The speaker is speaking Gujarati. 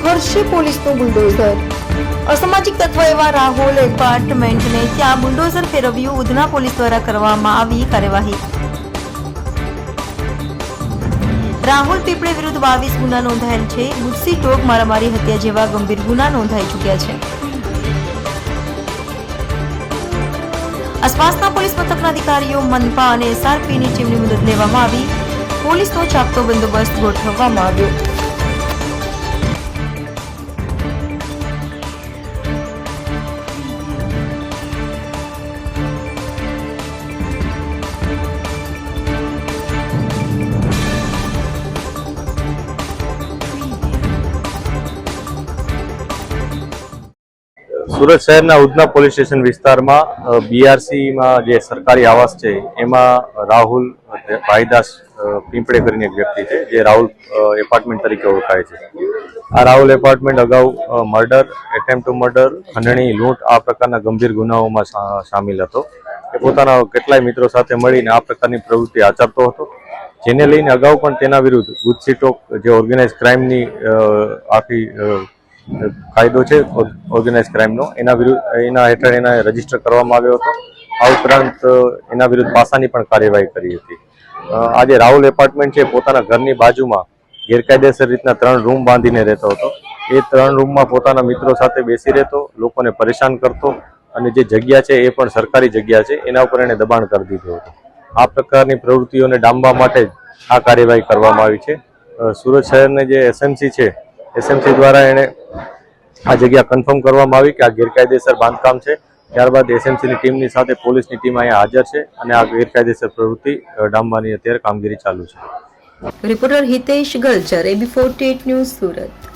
હર્ષે પોલીસનું બુલડોઝર। અસામાજિક તત્વ એવા રાહુલ એપાર્ટમેન્ટને ત્યાં બુલડોઝર ફેરવ્યું। ઉધના પોલીસ દ્વારા કરવામાં આવી કાર્યવાહી। રાહુલ પીપળે વિરુદ્ધ 22 ગુના નોંધાયેલ છે। ગુસ્સી ટોક, મારામારી, હત્યા જેવા ગંભીર ગુના નોંધાઈ ચૂક્યા છે। આસપાસના પોલીસ મથકના અધિકારીઓ, મનપા અને એસઆરપીની ટીમની મદદ લેવામાં આવી। પોલીસનો ચાપતો બંદોબસ્ત ગોઠવવામાં આવ્યો। સુરત શહેરના ઉધના પોલીસ સ્ટેશન વિસ્તારમાં બીઆરસીમાં જે સરકારી આવાસ છે એમાં રાહુલ ભાઈદાસ પીંપળે કરીને એક વ્યક્તિ છે જે રાહુલ એપાર્ટમેન્ટ તરીકે ઓળખાય છે। આ રાહુલ એપાર્ટમેન્ટ અગાઉ મર્ડર, એટેમ્પ્ટ ટુ મર્ડર, ખંડણી, લૂંટ આ પ્રકારના ગંભીર ગુનાઓમાં સામેલ હતો। એ પોતાના કેટલાય મિત્રો સાથે મળીને આ પ્રકારની પ્રવૃત્તિ આચરતો હતો, જેને લઈને અગાઉ પણ તેના વિરુદ્ધ ગુસ્સી ટોક જે ઓર્ગેનાઇઝ ક્રાઇમની આખી કાયદો છે ઓર્ગેનાઇઝ ક્રાઇમનો એના હેઠળ એને રજીસ્ટર કરવામાં આવ્યો હતો। આ ઉપરાંત એના વિરુદ્ધ પાસાની પણ કાર્યવાહી કરી હતી। આજે રાહુલ એપાર્ટમેન્ટ છે પોતાના ઘરની બાજુમાં ગેરકાયદેસર રીતના 3 રૂમ બાંધીને રહેતો હતો। એ 3 રૂમમાં પોતાના મિત્રો સાથે બેસી રહેતો, લોકોને પરેશાન કરતો અને જે જગ્યા છે એ પણ સરકારી જગ્યા છે એના ઉપર એને દબાણ કરી દીધું હતું। આ પ્રકારની પ્રવૃત્તિઓને ડામવા માટે આ કાર્યવાહી કરવામાં આવી છે। સુરત શહેરને જે એસએમસી છે, એસએમસી દ્વારા એને આ જગ્યા કન્ફર્મ કરવામાં આવી કે આ ગેરકાયદેસર બાંધકામ છે। ત્યારબાદ એસએમસીની ટીમની સાથે પોલીસની ટીમ અહીંયા હાજર છે અને આ ગેરકાયદેસર પ્રવૃત્તિ ડામવાની અત્યારે કામગીરી ચાલુ છે। Reporter Hitesh Galchar, AB48 news, Surat.